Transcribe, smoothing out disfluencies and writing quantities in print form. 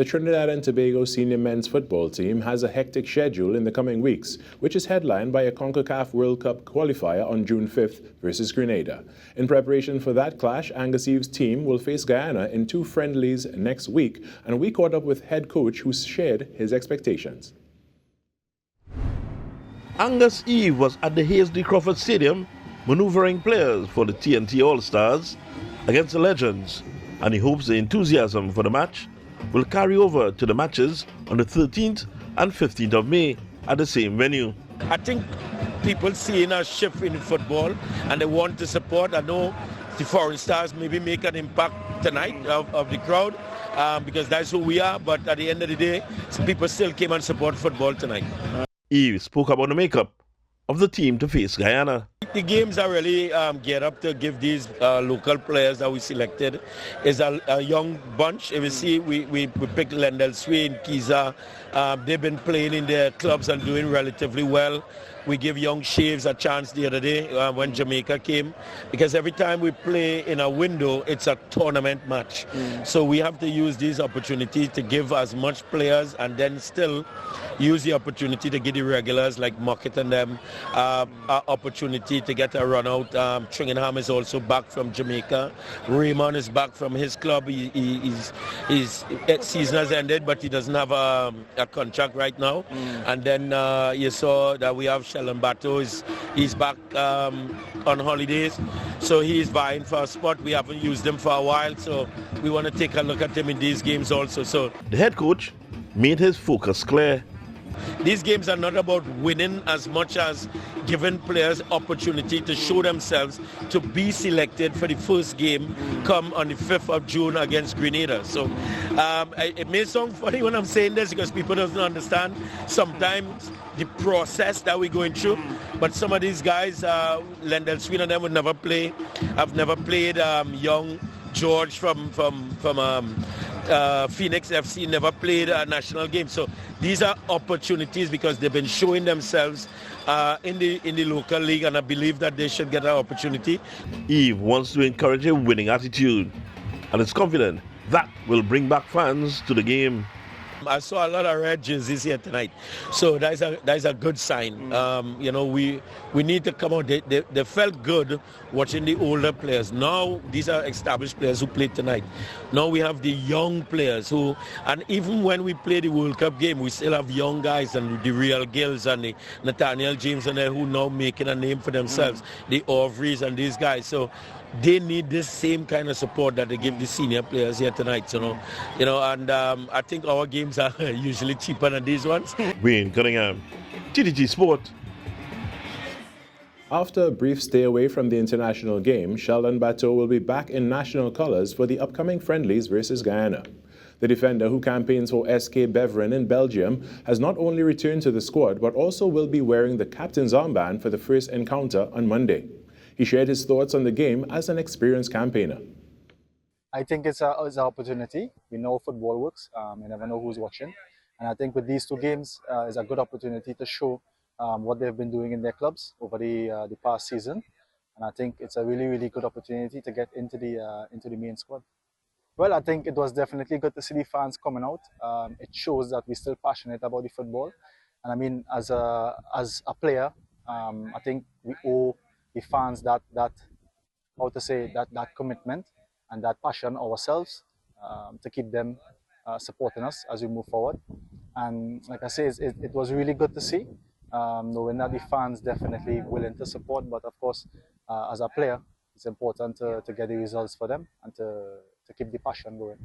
The Trinidad and Tobago senior men's football team has a hectic schedule in the coming weeks, which is headlined by a CONCACAF World Cup Qualifier on June 5th versus Grenada. In preparation for that clash, Angus Eve's team will face Guyana in 2 friendlies next week, and we caught up with head coach who shared his expectations. Angus Eve was at the Hazley Crawford Stadium maneuvering players for the TNT All-Stars against the Legends, and he hopes the enthusiasm for the match will carry over to the matches on the 13th and 15th of May at the same venue. I think people seeing a shift in football and they want to support. I know the foreign stars maybe make an impact tonight of the crowd because that's who we are, but at the end of the day, some people still came and support football tonight. Eve spoke about the makeup of the team to face Guyana. The games are really geared up to give these local players that we selected is a young bunch. If you see, we picked Lendell Swain, Kiza. They've been playing in their clubs and doing relatively well. We give young Shaves a chance the other day when Jamaica came, because every time we play in a window, it's a tournament match. So we have to use these opportunities to give as much players and then still use the opportunity to give the regulars like Muckett and them opportunity to get a run out. Trinidad is also back from Jamaica. Raymond is back from his club. His season has ended, but he doesn't have a contract right now. And then you saw that we have Sheldon BAU. He's back on holidays, so he's vying for a spot. We haven't used him for a while, so we want to take a look at him in these games also. So the head coach made his focus clear. These games are not about winning as much as giving players opportunity to show themselves, to be selected for the first game come on the 5th of June against Grenada. So it may sound funny when I'm saying this because people don't understand sometimes the process that we're going through. But some of these guys, Lendell Swain and them would never play. I've never played young George from Phoenix FC, never played a national game. So these are opportunities because they've been showing themselves in the local league, and I believe that they should get an opportunity. Eve wants to encourage a winning attitude and is confident that will bring back fans to the game. I saw a lot of red jerseys here tonight, so that's a good sign. You know, we need to come out. They felt good watching the older players. Now these are established players who played tonight. Now we have the young players who, and even when we play the World Cup game, we still have young guys and the Real Gills and the Nathaniel James and who now making a name for themselves. The Overys and these guys. So they need this same kind of support that they give the senior players here tonight, you know, and I think our games are usually cheaper than these ones. Wayne Cunningham, TTG Sport. After a brief stay away from the international game, Sheldon BAU will be back in national colours for the upcoming friendlies versus Guyana. The defender, who campaigns for SK Beveren in Belgium, has not only returned to the squad but also will be wearing the captain's armband for the first encounter on Monday. He shared his thoughts on the game as an experienced campaigner. I think it's an opportunity. We know football works. You never know who's watching. And I think with these 2 games, it's a good opportunity to show what they've been doing in their clubs over the past season. And I think it's a really, really good opportunity to get into the main squad. Well, I think it was definitely good to see the fans coming out. It shows that we're still passionate about the football. And I mean, as a player, I think we owe the fans that commitment and that passion ourselves to keep them supporting us as we move forward. And like I say, it was really good to see, knowing that the fans definitely willing to support, but of course, as a player, it's important to get the results for them and to keep the passion going.